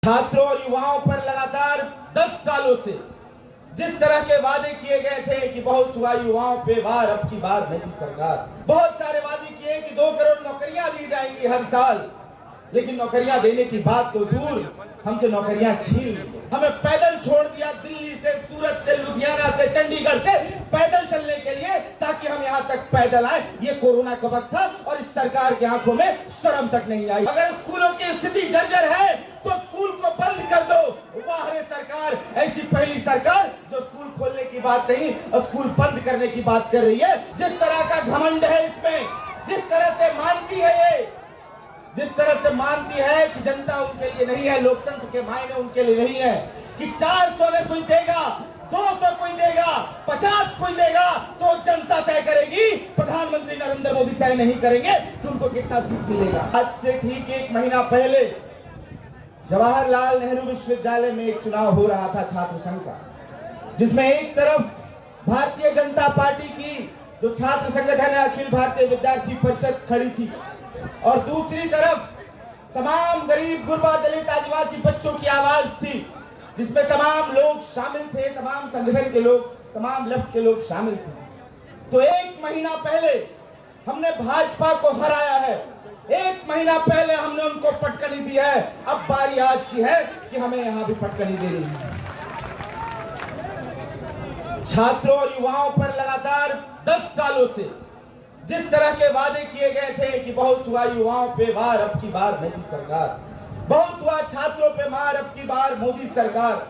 छात्रों और युवाओं पर लगातार 10 सालों से जिस तरह के वादे किए गए थे कि बहुत हुआ युवाओं पे वार, अब की बार मोदी सरकार, बहुत सारे वादे किए कि 2 करोड़ नौकरियां दी जाएंगी हर साल, लेकिन नौकरियां देने की बात तो दूर, हमसे नौकरियां छीन ली। हमें पैदल छोड़ दिया, दिल्ली से, सूरत से, लुधियाना से, चंडीगढ़ से पैदल चलने के लिए, ताकि हम यहाँ तक पैदल आए। ये कोरोना का वक्त था और इस सरकार की आंखों में शर्म तक नहीं आई। अगर स्कूलों की स्थिति जर्जर है तो स्कूल को बंद कर दो। वाह रे सरकार, ऐसी पहली सरकार जो स्कूल खोलने की बात नहीं, स्कूल बंद करने की बात कर रही है। जिस तरह का घमंड है इसमें, जिस तरह से मानती है ये, जिस तरह से मानती है कि जनता उनके लिए नहीं है, लोकतंत्र के मायने उनके लिए नहीं है, कि 400 में कोई देगा, 200 कोई देगा, 50 कोई देगा, तो जनता तय करेगी। प्रधानमंत्री नरेंद्र मोदी तय नहीं करेंगे कि उनको कितना सीट मिलेगा। आज से ठीक 1 महीना पहले जवाहरलाल नेहरू विश्वविद्यालय में एक चुनाव हो रहा था छात्र संघ का, जिसमें एक तरफ भारतीय जनता पार्टी की जो छात्र संगठन है अखिल भारतीय विद्यार्थी परिषद खड़ी थी, और दूसरी तरफ तमाम गरीब, गुरबा, दलित, आदिवासी बच्चों की आवाज थी, जिसमें तमाम लोग शामिल थे, तमाम संगठन के लोग, तमाम लेफ्ट के लोग शामिल थे। तो 1 महीना पहले हमने भाजपा को हराया है, 1 महीना पहले हमने उनको पटकनी दी है। अब बारी आज की है कि हमें यहां भी पटकनी देनी है। छात्रों और युवाओं पर लगातार 10 सालों से जिस तरह के वादे किए गए थे कि बहुत हुआ युवाओं पे वार, अब की बार मोदी सरकार, बहुत हुआ छात्रों पे मार, अब की बार मोदी सरकार,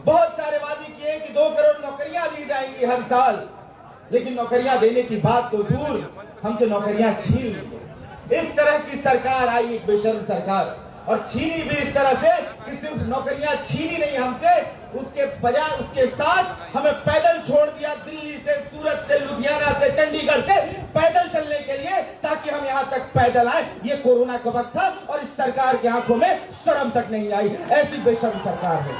बहुत सारे वादे किए कि 2 करोड़ नौकरियां दी जाएंगी हर साल, लेकिन नौकरियां देने की बात तो दूर, हमसे नौकरियां छीन ली। इस तरह की सरकार आई, एक बेशर्म सरकार, और छीनी भी इस तरह से कि सिर्फ नौकरियां छीनी नहीं हमसे, उसके बजाय उसके साथ हमें पैदल छोड़ दिया, दिल्ली से, सूरत से, लुधियाना से, चंडीगढ़ से पैदल चलने के लिए, ताकि हम यहाँ तक पैदल आए। ये कोरोना का वक्त था और इस सरकार की आंखों में शर्म तक नहीं आई। ऐसी बेशर्म सरकार है।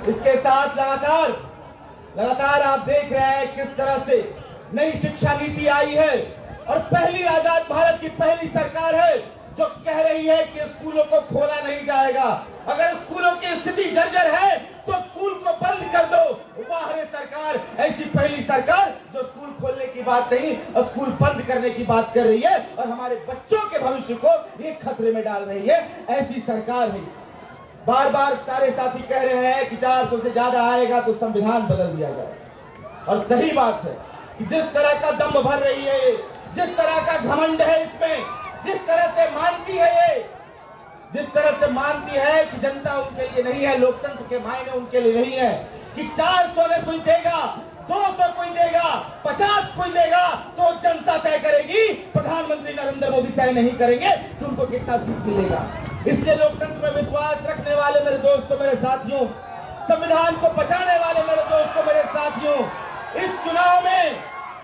इसके साथ लगातार आप देख रहे हैं किस तरह से नई शिक्षा नीति आई है, और पहली आजाद भारत की पहली सरकार है जो कह रही है कि स्कूलों को खोला नहीं जाएगा। अगर स्कूलों की स्थिति जर्जर है तो स्कूल को बंद कर दो। वाह रे सरकार, ऐसी पहली सरकार जो स्कूल खोलने की बात नहीं, स्कूल बंद करने की बात कर रही है और हमारे बच्चों के भविष्य को ये खतरे में डाल रही है। ऐसी सरकार है। बार बार सारे साथी कह रहे हैं कि 400 से ज्यादा आएगा तो संविधान बदल दिया जाए, और सही बात है कि जिस तरह का दम भर रही है, जिस तरह का घमंड है इसमें, जिस तरह से मानती है ये, जिस तरह से मानती है कि जनता उनके लिए नहीं है, लोकतंत्र के मायने उनके लिए नहीं है, कि 400 में कोई देगा, 200 कोई देगा, 50 कोई देगा, तो जनता तय करेगी। प्रधानमंत्री नरेंद्र मोदी तय नहीं करेंगे कि उनको कितना सीट मिलेगा। इसलिए लोकतंत्र में विश्वास रखने वाले मेरे दोस्तों, मेरे साथियों, संविधान को बचाने वाले मेरे दोस्तों, मेरे साथियों, इस चुनाव में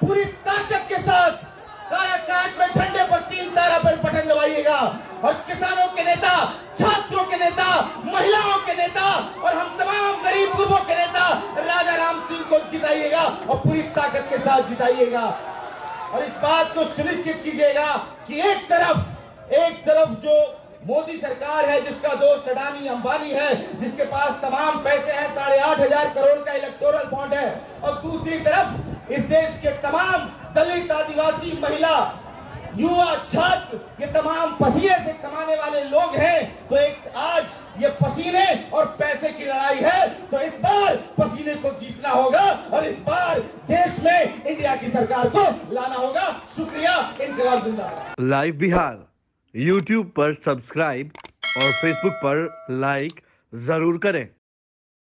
पूरी ताकत के साथ काराकाट में झंडे पर 3 तारा पर बटन दबाइएगा, और किसानों के नेता, छात्रों के नेता, महिलाओं के नेता और हम तमाम गरीब गुरबों के नेता राजा राम सिंह को जिताइएगा, और पूरी ताकत के साथ जिताइएगा। और इस बात को सुनिश्चित कीजिएगा कि एक तरफ जो मोदी सरकार है, जिसका दोस्त अडानी अंबानी है, जिसके पास तमाम पैसे हैं, 8,500 करोड़ का इलेक्टोरल बॉन्ड है, और दूसरी तरफ इस देश के तमाम दलित, आदिवासी, महिला, युवा, छात्र, ये तमाम पसीने से कमाने वाले लोग हैं। तो एक आज ये पसीने और पैसे की लड़ाई है, तो इस बार पसीने को जीतना होगा, और इस बार देश में इंडिया की सरकार को लाना होगा। शुक्रिया। इनकलाब जिंदाबाद। लाइव बिहार YouTube पर सब्सक्राइब और Facebook पर लाइक जरूर करें।